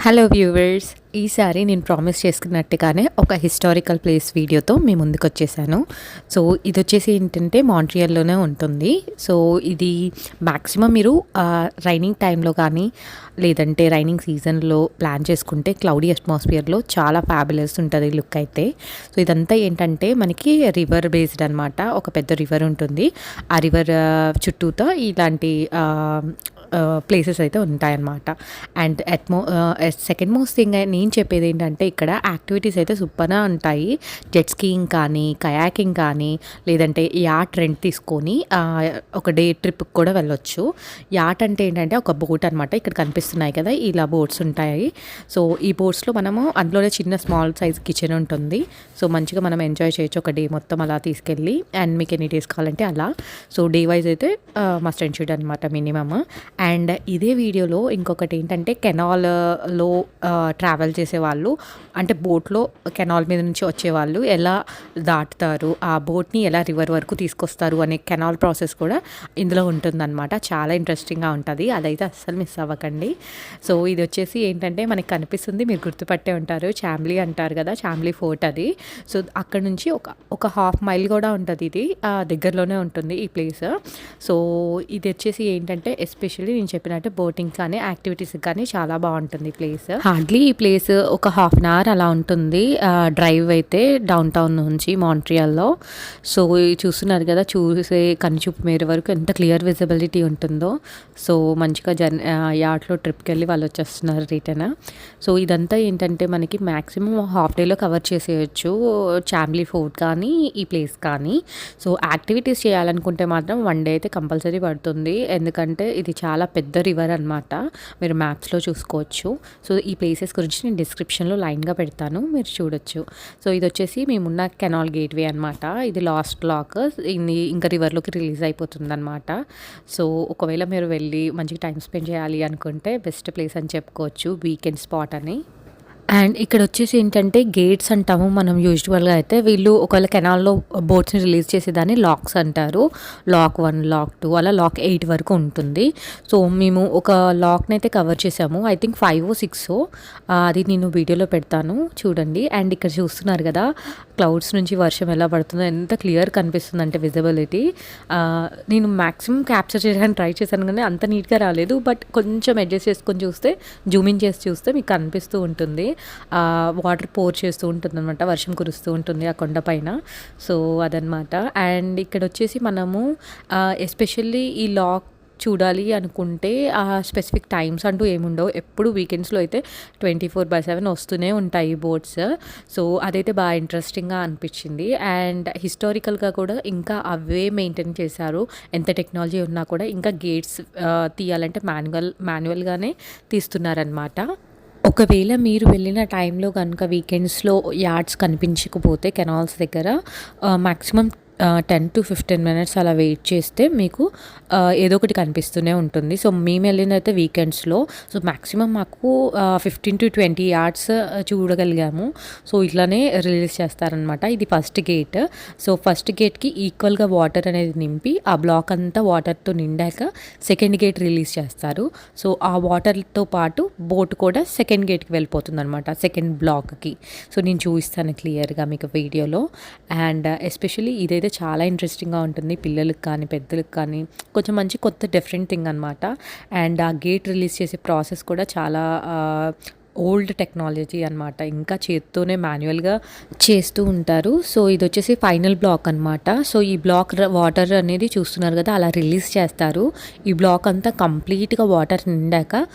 Hello viewers, ఈసారి నేను promise చేసుకున్నట్టుగానే ఒక హిస్టారికల్ ప్లేస్ వీడియోతో మీ ముందుకు వచ్చేసాను. సో ఇది వచ్చేసి ఏంటంటే మాంట్రియల్లోనే ఉంటుంది. సో ఇది మ్యాక్సిమం మీరు రైనింగ్ టైంలో కానీ లేదంటే రైనింగ్ సీజన్లో ప్లాన్ చేసుకుంటే క్లౌడీ అట్మాస్ఫియర్లో చాలా ఫ్యాబులస్ ఉంటుంది లుక్ అయితే. సో ఇదంతా ఏంటంటే మనకి రివర్ బేస్డ్ అనమాట. ఒక పెద్ద రివర్ ఉంటుంది. ఆ రివర్ చుట్టూతో ఇలాంటి ప్లేసెస్ అయితే ఉంటాయన్నమాట. అండ్ సెకండ్ మోస్ట్ థింగ్ నేను చెప్పేది ఏంటంటే ఇక్కడ యాక్టివిటీస్ అయితే సూపర్గా ఉంటాయి. జెట్ స్కీయింగ్ కానీ, కయాకింగ్ కానీ, లేదంటే యాట్ రెంట్ తీసుకొని ఒక డే ట్రిప్కి కూడా వెళ్ళొచ్చు. యాట్ అంటే ఏంటంటే ఒక బోట్ అనమాట. ఇక్కడ కనిపిస్తున్నాయి కదా, ఇలా బోట్స్ ఉంటాయి. సో ఈ బోట్స్లో మనము అందులోనే చిన్న స్మాల్ సైజ్ కిచెన్ ఉంటుంది. సో మంచిగా మనం ఎంజాయ్ చేయొచ్చు ఒక డే మొత్తం అలా తీసుకెళ్ళి. అండ్ మీకు ఎన్ని డేస్ కావాలంటే అలా. సో డే వైజ్ అయితే మస్ట్ అండ్ షుడ్ అనమాట మినిమమ్. అండ్ ఇదే వీడియోలో ఇంకొకటి ఏంటంటే కెనాల్లో ట్రావెల్ చేసేవాళ్ళు, అంటే బోట్లో కెనాల్ మీద నుంచి వచ్చేవాళ్ళు ఎలా దాటుతారు, ఆ బోట్ని ఎలా రివర్ వరకు తీసుకొస్తారు అనే కెనాల్ ప్రాసెస్ కూడా ఇందులో ఉంటుందన్నమాట. చాలా ఇంట్రెస్టింగ్గా ఉంటుంది, అదైతే అస్సలు మిస్ అవ్వకండి. సో ఇది వచ్చేసి ఏంటంటే మనకి కనిపిస్తుంది, మీరు గుర్తుపట్టే ఉంటారు, చామ్లీ అంటారు కదా, చామ్లీ ఫోర్ట్ అది. సో అక్కడ నుంచి ఒక హాఫ్ మైల్ కూడా ఉంటుంది. ఇది దగ్గరలోనే ఉంటుంది ఈ ప్లేస్. సో ఇది వచ్చేసి ఏంటంటే ఎస్పెషల్లీ నేను చెప్పినట్టు బోటింగ్ కానీ యాక్టివిటీస్ కానీ చాలా బాగుంటుంది ప్లేస్. హార్డ్లీ ఈ ప్లేస్ ఒక హాఫ్ అన్ అవర్ అలా ఉంటుంది డ్రైవ్ అయితే డౌన్ టౌన్ నుంచి మాంట్రియాల్లో. సో చూస్తున్నారు కదా, చూసే కనిచూపు మేర వరకు ఎంత క్లియర్ విజిబిలిటీ ఉంటుందో. సో మంచిగా యార్డ్లో ట్రిప్కి వెళ్ళి వాళ్ళు వచ్చేస్తున్నారు రిటర్న్. సో ఇదంతా ఏంటంటే మనకి మ్యాక్సిమం హాఫ్ డేలో కవర్ చేసేయచ్చు, చామ్లీ ఫోర్ట్ కానీ ఈ ప్లేస్ కానీ. సో యాక్టివిటీస్ చేయాలనుకుంటే మాత్రం వన్ డే అయితే కంపల్సరీ పడుతుంది, ఎందుకంటే ఇది చాలా పెద్ద రివర్ అనమాట. మీరు మ్యాప్స్లో చూసుకోవచ్చు. సో ఈ ప్లేసెస్ గురించి నేను డిస్క్రిప్షన్లో లైన్గా పెడతాను, మీరు చూడొచ్చు. సో ఇది వచ్చేసి మేమున్న కెనాల్ గేట్వే అనమాట. ఇది లాస్ట్ లాక్, ఇది ఇంకా రివర్లోకి రిలీజ్ అయిపోతుంది అనమాట. సో ఒకవేళ మీరు వెళ్ళి మంచిగా టైం స్పెండ్ చేయాలి అనుకుంటే బెస్ట్ ప్లేస్ అని చెప్పుకోవచ్చు, వీకెండ్ స్పాట్ అని. అండ్ ఇక్కడ వచ్చేసి ఏంటంటే గేట్స్ అంటాము మనం యూజువల్గా అయితే. వీళ్ళు ఒకవేళ కెనాల్లో బోట్స్ని రిలీజ్ చేసేదాన్ని లాక్స్ అంటారు. లాక్ 1, లాక్ 2 అలా లాక్ 8 వరకు ఉంటుంది. సో మేము ఒక లాక్ని అయితే కవర్ చేసాము, ఐ థింక్ 5 or 6. అది నేను వీడియోలో పెడతాను చూడండి. అండ్ ఇక్కడ చూస్తున్నారు కదా, క్లౌడ్స్ నుంచి వర్షం ఎలా పడుతుందో ఎంత క్లియర్ కనిపిస్తుంది అంటే విజిబిలిటీ. నేను మ్యాక్సిమం క్యాప్చర్ చేయడానికి ట్రై చేశాను కానీ అంత నీట్గా రాలేదు, బట్ కొంచెం అడ్జస్ట్ చేసుకొని చూస్తే, జూమింగ్ చేసి చూస్తే మీకు కనిపిస్తూ ఉంటుంది. వాటర్ పోర్ చేస్తూ ఉంటుంది అనమాట, వర్షం కురుస్తూ ఉంటుంది ఆ కొండ పైన. సో అదనమాట. అండ్ ఇక్కడ వచ్చేసి మనము ఎస్పెషల్లీ ఈ లాక్ చూడాలి అనుకుంటే ఆ స్పెసిఫిక్ టైమ్స్ అంటూ ఏముండవు. ఎప్పుడు వీకెండ్స్లో అయితే 24/7 వస్తూనే ఉంటాయి బోట్స్. సో అదైతే బాగా ఇంట్రెస్టింగ్గా అనిపించింది. అండ్ హిస్టారికల్గా కూడా ఇంకా అవే మెయింటైన్ చేశారు. ఎంత టెక్నాలజీ ఉన్నా కూడా ఇంకా గేట్స్ తీయాలంటే మాన్యువల్గానే తీస్తున్నారనమాట. ఒకవేళ మీరు వెళ్ళిన టైంలో కనుక వీకెండ్స్లో యార్డ్స్ కనిపించకపోతే కెనాల్స్ దగ్గర మ్యాక్సిమం 10 to 15 minutes అలా వెయిట్ చేస్తే మీకు ఏదో ఒకటి కనిపిస్తూనే ఉంటుంది. సో మేము వెళ్ళినైతే వీకెండ్స్లో. సో మ్యాక్సిమం మాకు 15 to 20 యార్డ్స్ చూడగలిగాము. సో ఇట్లానే రిలీజ్ చేస్తారనమాట. ఇది ఫస్ట్ గేట్. సో ఫస్ట్ గేట్కి ఈక్వల్గా వాటర్ అనేది నింపి ఆ బ్లాక్ అంతా వాటర్తో నిండాక సెకండ్ గేట్ రిలీజ్ చేస్తారు. సో ఆ వాటర్తో పాటు బోట్ కూడా సెకండ్ గేట్కి వెళ్ళిపోతుంది అనమాట, సెకండ్ బ్లాక్కి. సో నేను చూపిస్తాను క్లియర్గా మీకు వీడియోలో. అండ్ ఎస్పెషల్లీ ఇదైతే చాలా ఇంట్రెస్టింగ్గా ఉంటుంది పిల్లలకి కానీ పెద్దలకు కానీ. కొంచెం మంచి కొత్త డిఫరెంట్ థింగ్ అనమాట. అండ్ ఆ గేట్ రిలీజ్ చేసే ప్రాసెస్ కూడా చాలా ఓల్డ్ టెక్నాలజీ అనమాట, ఇంకా చేత్తోనే మాన్యువల్గా చేస్తూ ఉంటారు. సో ఇది వచ్చేసి ఫైనల్ బ్లాక్ అనమాట. సో ఈ బ్లాక్ వాటర్ అనేది చూస్తున్నారు కదా, అలా రిలీజ్ చేస్తారు. ఈ బ్లాక్ అంతా కంప్లీట్గా వాటర్ నిండాక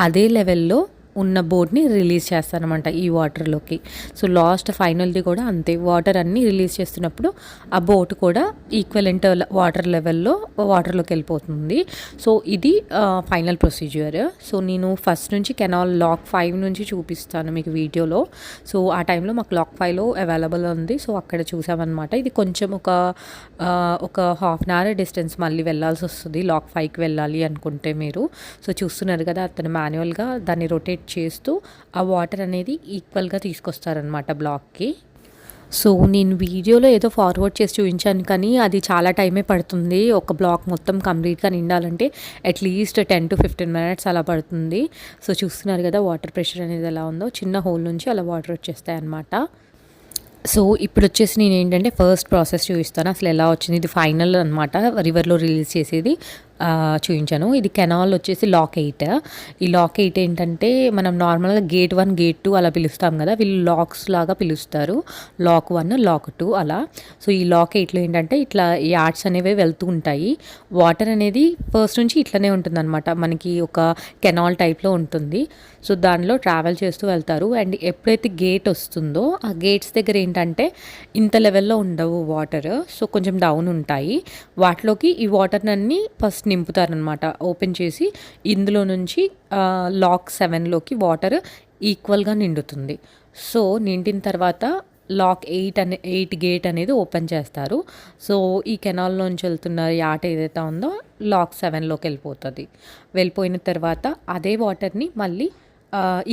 అదే లెవెల్లో ఉన్న బోర్డ్ని రిలీజ్ చేస్తారనమాట ఈ వాటర్లోకి. సో లాస్ట్ ఫైనల్ది కూడా అంతే, వాటర్ అన్నీ రిలీజ్ చేస్తున్నప్పుడు ఆ బోట్ కూడా ఈక్వలెంట్ వాటర్ లెవెల్లో వాటర్లోకి వెళ్ళిపోతుంది. సో ఇది ఫైనల్ ప్రొసీజర్. సో నేను ఫస్ట్ నుంచి కెనాల్ లాక్ 5 నుంచి చూపిస్తాను మీకు వీడియోలో. సో ఆ టైంలో మాకు లాక్ 5లో అవైలబుల్ ఉంది. సో అక్కడ చూసామన్నమాట. ఇది కొంచెం ఒక హాఫ్ అన్ అవర్ డిస్టెన్స్ మళ్ళీ వెళ్ళాల్సి వస్తుంది లాక్ 5కి వెళ్ళాలి అనుకుంటే మీరు. సో చూస్తున్నారు కదా, అతను మాన్యువల్గా దాన్ని రొటేట్ చేస్తూ ఆ వాటర్ అనేది ఈక్వల్గా తీసుకొస్తారనమాట బ్లాక్కి. సో నేను వీడియోలో ఏదో ఫార్వర్డ్ చేసి చూపించాను కానీ అది చాలా టైమే పడుతుంది. ఒక బ్లాక్ మొత్తం కంప్లీట్గా నిండాలంటే అట్లీస్ట్ 10 to 15 minutes అలా పడుతుంది. సో చూస్తున్నారు కదా వాటర్ ప్రెషర్ అనేది ఎలా ఉందో, చిన్న హోల్ నుంచి అలా వాటర్ వచ్చేస్తాయి అన్నమాట. సో ఇప్పుడు వచ్చేసి నేను ఏంటంటే ఫస్ట్ ప్రాసెస్ చూపిస్తాను అసలు ఎలా వచ్చింది. ఇది ఫైనల్ అనమాట, రివర్లో రిలీజ్ చేసేది చూపించాను. ఇది కెనాల్ వచ్చేసి లాక్ 8. ఈ లాక్ 8 ఏంటంటే మనం నార్మల్గా గేట్ 1 గేట్ 2 అలా పిలుస్తాం కదా, వీళ్ళు లాక్స్ లాగా పిలుస్తారు. లాక్ 1 లాక్ 2 అలా. సో ఈ లాక్ 8లో ఏంటంటే ఇట్లా యార్డ్స్ అనేవి వెళ్తూ ఉంటాయి. వాటర్ అనేది ఫస్ట్ నుంచి ఇట్లనే ఉంటుంది అనమాట, మనకి ఒక కెనాల్ టైప్లో ఉంటుంది. సో దానిలో ట్రావెల్ చేస్తూ వెళ్తారు. అండ్ ఎప్పుడైతే గేట్ వస్తుందో ఆ గేట్స్ దగ్గర ఏంటంటే ఇంత లెవెల్లో ఉండవు వాటర్, సో కొంచెం డౌన్ ఉంటాయి. వాటిలోకి ఈ వాటర్ అన్నీ ఫస్ట్ నింపుతారనమాట ఓపెన్ చేసి. ఇందులో నుంచి లాక్ 7లోకి వాటర్ ఈక్వల్గా నిండుతుంది. సో నిండిన తర్వాత లాక్ 8 గేట్ అనేది ఓపెన్ చేస్తారు. సో ఈ కెనాల్లోంచి వెళ్తున్న యాట్ ఏదైతే ఉందో లాక్ 7లోకి వెళ్ళిపోయిన తర్వాత అదే వాటర్ని మళ్ళీ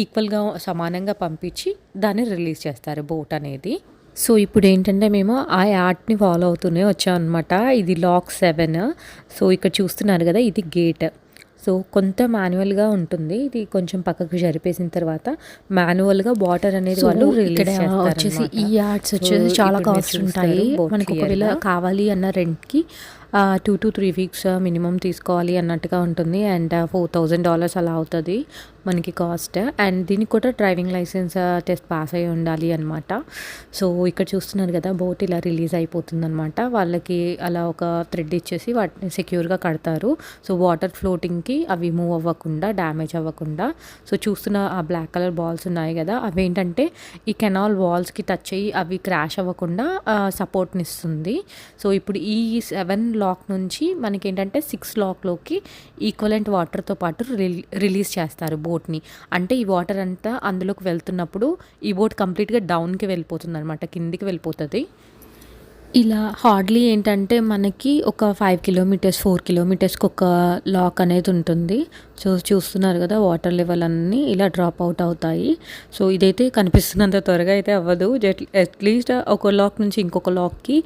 ఈక్వల్గా సమానంగా పంపించి దాన్ని రిలీజ్ చేస్తారు బోట్ అనేది. సో ఇప్పుడు ఏంటంటే మేము ఆ యార్డ్ని ఫాలో అవుతూనే వచ్చాం అనమాట. ఇది లాక్ 7. సో ఇక్కడ చూస్తున్నారు కదా ఇది గేట్. సో కొంత మాన్యువల్గా ఉంటుంది, ఇది కొంచెం పక్కకు జరిపేసిన తర్వాత మాన్యువల్గా వాటర్ అనేది వాళ్ళు రిలీజ్ చేస్తారు. వచ్చేసి ఈ యార్డ్స్ వచ్చేసి చాలా కాస్ట్ ఉంటాయి. మనకు ఒకవేళ కావాలి అన్న రెంట్కి 2 to 3 weeks మినిమం తీసుకోవాలి అన్నట్టుగా ఉంటుంది. అండ్ $4,000 అలా అవుతుంది మనకి కాస్ట్. అండ్ దీనికి కూడా డ్రైవింగ్ లైసెన్స్ టెస్ట్ పాస్ అయ్యి ఉండాలి అనమాట. సో ఇక్కడ చూస్తున్నారు కదా బోట్ ఇలా రిలీజ్ అయిపోతుంది అనమాట. వాళ్ళకి అలా ఒక థ్రెడ్ ఇచ్చేసి వాటిని సెక్యూర్గా కడతారు. సో వాటర్ ఫ్లోటింగ్కి అవి మూవ్ అవ్వకుండా, డ్యామేజ్ అవ్వకుండా. సో చూస్తున్న ఆ బ్లాక్ కలర్ బాల్స్ ఉన్నాయి కదా, అవి ఏంటంటే ఈ కెనాల్ వాల్స్కి టచ్ అయ్యి అవి క్రాష్ అవ్వకుండా సపోర్ట్ని ఇస్తుంది. సో ఇప్పుడు ఈ 7 లాక్ నుంచి మనకి ఏంటంటే 6 లాక్లోకి ఈక్వలెంట్ వాటర్తో పాటు రిలీజ్ చేస్తారు బోట్ని. అంటే ఈ వాటర్ అంతా అందులోకి వెళ్తున్నప్పుడు ఈ బోట్ కంప్లీట్గా డౌన్కి వెళ్ళిపోతుంది అనమాట, కిందికి వెళ్ళిపోతుంది. ఇలా హార్డ్లీ ఏంటంటే మనకి ఒక 5 kilometers 4 kilometersకి ఒక లాక్ అనేది ఉంటుంది. సో చూస్తున్నారు కదా వాటర్ లెవెల్ అన్నీ ఇలా డ్రాప్ అవుట్ అవుతాయి. సో ఇదైతే కనిపిస్తున్నంత త్వరగా అయితే అవ్వదు. అట్లీస్ట్ ఒక లాక్ నుంచి ఇంకొక లాక్కి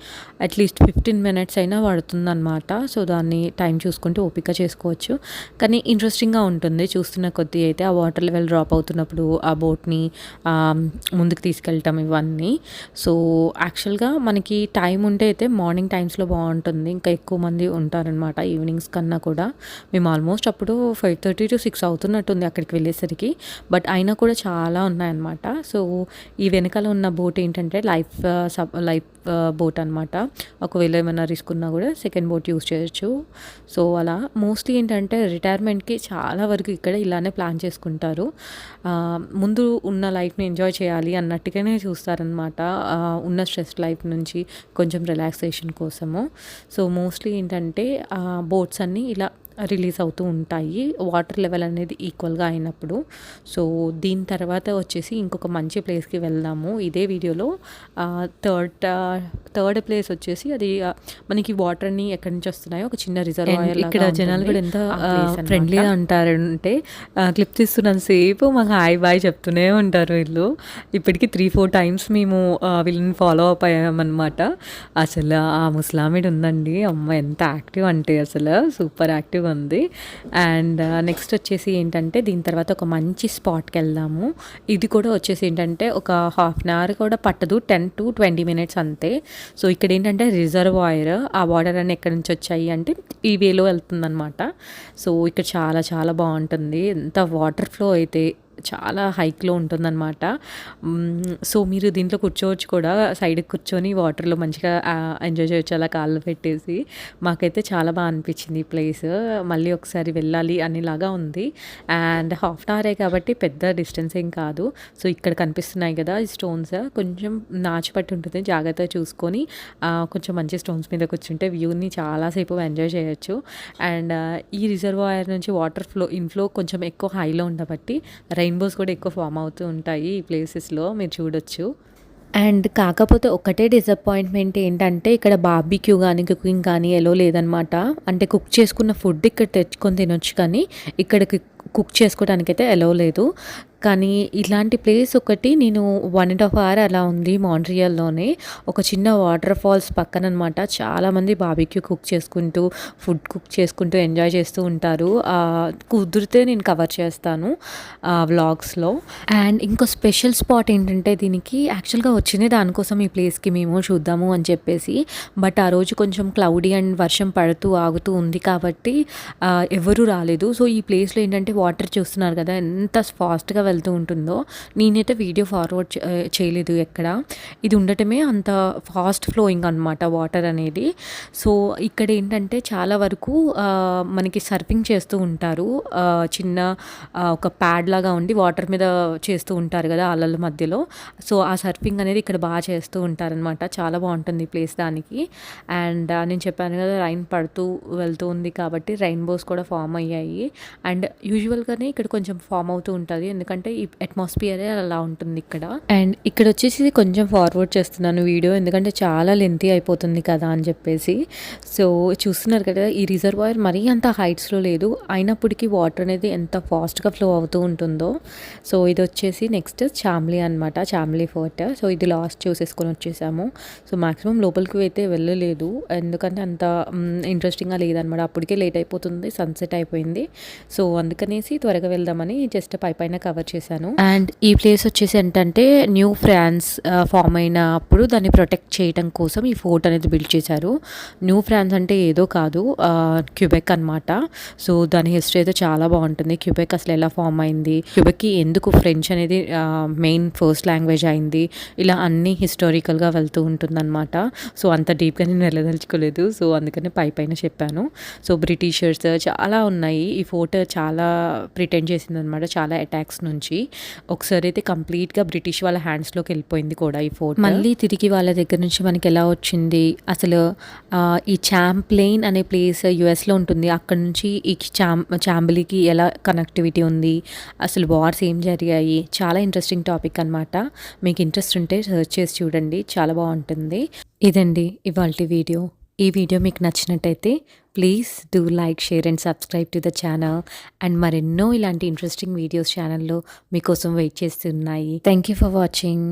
అట్లీస్ట్ 15 minutes అయినా పడుతుందన్నమాట. సో దాన్ని టైం చూసుకుంటూ ఓపిక చేసుకోవచ్చు. కానీ ఇంట్రెస్టింగ్గా ఉంటుంది చూస్తున్న కొద్దీ అయితే. ఆ వాటర్ లెవెల్ డ్రాప్ అవుతున్నప్పుడు ఆ బోట్ని ముందుకు తీసుకెళ్ళటం ఇవన్నీ. సో యాక్చువల్గా మనకి టైం ఉంటే అయితే మార్నింగ్ టైమ్స్లో బాగుంటుంది, ఇంకా ఎక్కువ మంది ఉంటారనమాట ఈవినింగ్స్ కన్నా కూడా. మేము ఆల్మోస్ట్ అప్పుడు 5:30 to 6 అవుతున్నట్టుంది అక్కడికి వెళ్ళేసరికి. బట్ అయినా కూడా చాలా ఉన్నాయన్నమాట. సో ఈ వెనకాల ఉన్న బోట్ ఏంటంటే లైఫ్ బోట్ అనమాట. ఒకవేళ ఏమైనా రిస్క్ ఉన్నా కూడా సెకండ్ బోట్ యూస్ చేయొచ్చు. సో అలా మోస్ట్లీ ఏంటంటే రిటైర్మెంట్కి చాలా వరకు ఇక్కడ ఇలానే ప్లాన్ చేసుకుంటారు. ముందు ఉన్న లైఫ్ని ఎంజాయ్ చేయాలి అన్నట్టుగానే చూస్తారనమాట, ఉన్న స్ట్రెస్ లైఫ్ నుంచి కొంచెం రిలాక్సేషన్ కోసము. సో మోస్ట్లీ ఏంటంటే బోట్స్ అన్నీ ఇలా రిలీజ్ అవుతూ ఉంటాయి వాటర్ లెవెల్ అనేది ఈక్వల్గా అయినప్పుడు. సో దీని తర్వాత వచ్చేసి ఇంకొక మంచి ప్లేస్కి వెళ్దాము ఇదే వీడియోలో. థర్డ్ ప్లేస్ వచ్చేసి అది మనకి వాటర్ని ఎక్కడి నుంచి వస్తున్నాయో ఒక చిన్న రిజర్వాయర్. ఇక్కడ జనాలు కూడా ఎంత ఫ్రెండ్లీగా ఉంటారంటే క్లిప్ తీస్తున్నంతసేపు మాకు హాయ్ బాయ్ చెప్తూనే ఉంటారు వీళ్ళు. ఇప్పటికీ 3-4 times మేము వీళ్ళని ఫాలో అప్ అయ్యామన్నమాట. అసలు ఆ ముస్లామిడ్ ఉందండి, అమ్మ ఎంత యాక్టివ్ అంటే అసలు సూపర్ యాక్టివ్ ఉంది. అండ్ నెక్స్ట్ వచ్చేసి ఏంటంటే దీని తర్వాత ఒక మంచి స్పాట్కి వెళ్దాము. ఇది కూడా వచ్చేసి ఏంటంటే ఒక 1/2 hour కూడా పట్టదు, 10 to 20 minutes అంతే. సో ఇక్కడ ఏంటంటే రిజర్వాయర్, ఆ వాటర్ అన్నీ ఎక్కడి నుంచి వచ్చాయి అంటే ఈ వేలో వెళ్తుందనమాట. సో ఇక్కడ చాలా చాలా బాగుంటుంది, ఎంత వాటర్ ఫ్లో అయితే చాలా హైక్లో ఉంటుందన్నమాట. సో మీరు దీంట్లో కూర్చోవచ్చు కూడా, సైడ్కి కూర్చొని వాటర్లో మంచిగా ఎంజాయ్ చేయొచ్చు అలా కాళ్ళు పెట్టేసి. మాకైతే చాలా బాగా అనిపించింది ఈ ప్లేస్, మళ్ళీ ఒకసారి వెళ్ళాలి అనేలాగా ఉంది. అండ్ 1/2 hour కాబట్టి పెద్ద డిస్టెన్స్ ఏం కాదు. సో ఇక్కడ కనిపిస్తున్నాయి కదా ఈ స్టోన్స్, కొంచెం నాచుపట్టి ఉంటుంది, జాగ్రత్తగా చూసుకొని కొంచెం మంచి స్టోన్స్ మీద కూర్చుంటే వ్యూని చాలాసేపు ఎంజాయ్ చేయొచ్చు. అండ్ ఈ రిజర్వాయర్ నుంచి వాటర్ ఇన్ఫ్లో కొంచెం ఎక్కువ హైలో ఉండబట్టి రెయిన్బోస్ కూడా ఎక్కువ ఫామ్ అవుతూ ఉంటాయి ఈ ప్లేసెస్లో, మీరు చూడొచ్చు. అండ్ కాకపోతే ఒకటే డిసప్పాయింట్మెంట్ ఏంటంటే ఇక్కడ బార్బిక్యూ కానీ కుకింగ్ కానీ ఎలో లేదనమాట. అంటే కుక్ చేసుకున్న ఫుడ్ ఇక్కడ తెచ్చుకొని తినొచ్చు కానీ ఇక్కడ కుక్ చేసుకోవడానికైతే ఎలో లేదు. కానీ ఇలాంటి ప్లేస్ ఒకటి నేను 1.5 అవర్ అలా ఉంది మాంట్రియల్‌లోనే. ఒక చిన్న వాటర్ ఫాల్స్ పక్కననమాట. చాలామంది బార్బిక్యూ కుక్ చేసుకుంటూ, ఫుడ్ కుక్ చేసుకుంటూ ఎంజాయ్ చేస్తూ ఉంటారు. కుదిరితే నేను కవర్ చేస్తాను వ్లాగ్స్‌లో. అండ్ ఇంకో స్పెషల్ స్పాట్ ఏంటంటే దీనికి యాక్చువల్‌గా వచ్చిందే దానికోసం ఈ ప్లేస్‌కి మేము చూద్దాము అని చెప్పేసి. బట్ ఆ రోజు కొంచెం క్లౌడీ అండ్ వర్షం పడుతూ ఆగుతూ ఉంది కాబట్టి ఎవరు రాలేదు. సో ఈ ప్లేస్‌లో ఏంటంటే వాటర్ చూస్తున్నారు కదా ఎంత ఫాస్ట్‌గా వెళ్తూ ఉంటుందో. నేనైతే వీడియో ఫార్వర్డ్ చేయలేదు ఎక్కడ. ఇది ఉండటమే అంత ఫాస్ట్ ఫ్లోయింగ్ అనమాట వాటర్ అనేది. సో ఇక్కడ ఏంటంటే చాలా వరకు మనకి సర్ఫింగ్ చేస్తూ ఉంటారు. చిన్న ఒక ప్యాడ్ లాగా ఉండి వాటర్ మీద చేస్తూ ఉంటారు కదా అలల మధ్యలో. సో ఆ సర్ఫింగ్ అనేది ఇక్కడ బాగా చేస్తూ ఉంటారనమాట. చాలా బాగుంటుంది ఈ ప్లేస్ దానికి. అండ్ నేను చెప్పాను కదా రైన్ పడుతూ వెళ్తూ ఉంది కాబట్టి రెయిన్బోస్ కూడా ఫామ్ అయ్యాయి. అండ్ యూజువల్గానే ఇక్కడ కొంచెం ఫామ్ అవుతూ ఉంటుంది ఎందుకంటే ఈ అట్మాస్ఫియరే అలా ఉంటుంది ఇక్కడ. అండ్ ఇక్కడ వచ్చేసి కొంచెం ఫార్వర్డ్ చేస్తున్నాను వీడియో ఎందుకంటే చాలా లెంతీ అయిపోతుంది కదా అని చెప్పేసి. సో చూస్తున్నారు కదా ఈ రిజర్వాయర్ మరీ అంత హైట్స్లో లేదు, అయినప్పటికీ వాటర్ అనేది ఎంత ఫాస్ట్గా ఫ్లో అవుతూ ఉంటుందో. సో ఇది వచ్చేసి నెక్స్ట్ చామ్లీ అనమాట, చామ్లీ ఫోర్ట్. సో ఇది లాస్ట్ చూసేసుకొని వచ్చేసాము. సో మ్యాక్సిమం లోపలికి అయితే వెళ్ళలేదు ఎందుకంటే అంత ఇంట్రెస్టింగ్గా లేదనమాట. అప్పటికే లేట్ అయిపోతుంది, సన్సెట్ అయిపోయింది. సో అందుకనేసి త్వరగా వెళ్దామని జస్ట్ పైన కవర్ చేశాను. అండ్ ఈ ప్లేస్ వచ్చేసి ఏంటంటే న్యూ ఫ్రాన్స్ ఫామ్ అయినప్పుడు దాన్ని ప్రొటెక్ట్ చేయడం కోసం ఈ ఫోర్ట్ అనేది బిల్డ్ చేశారు. న్యూ ఫ్రాన్స్ అంటే ఏదో కాదు, క్యూబెక్ అనమాట. సో దాని హిస్టరీ అయితే చాలా బాగుంటుంది. క్యూబెక్ అసలు ఎలా ఫామ్ అయింది, క్యూబెక్కి ఎందుకు ఫ్రెంచ్ అనేది మెయిన్ ఫస్ట్ లాంగ్వేజ్ అయింది, ఇలా అన్నీ హిస్టారికల్గా వెళ్తూ ఉంటుందన్నమాట. సో అంత డీప్గా నేను వెళ్ళదలుచుకోలేదు. సో అందుకని పైన చెప్పాను. సో బ్రిటిషర్స్ చాలా ఉన్నాయి. ఈ ఫోర్ట్ చాలా ప్రిటెండ్ చేసిందనమాట చాలా అటాక్స్ నుంచి. ఒకసారి అయితే కంప్లీట్గా బ్రిటిష్ వాళ్ళ హ్యాండ్స్లోకి వెళ్ళిపోయింది కూడా ఈ ఫోర్ట్. మళ్ళీ తిరిగి వాళ్ళ దగ్గర నుంచి మనకి ఎలా వచ్చింది అసలు. ఈ చాంప్లెయిన్ అనే ప్లేస్ యుఎస్లో ఉంటుంది. అక్కడ నుంచి ఈ చాంబలీకి ఎలా కనెక్టివిటీ ఉంది, అసలు వార్స్ ఏం జరిగాయి, చాలా ఇంట్రెస్టింగ్ టాపిక్ అనమాట. మీకు ఇంట్రెస్ట్ ఉంటే సర్చ్ చేసి చూడండి, చాలా బాగుంటుంది. ఇదండి ఇవాల్టి వీడియో. ఈ వీడియో మీకు నచ్చినట్టయితే please do like, share and subscribe to the channel. And మరెన్నో ఇలాంటి ఇంట్రెస్టింగ్ వీడియోస్ ఛానల్లో మీకోసం వెయిట్ చేస్తున్నాయి. Thank you for watching.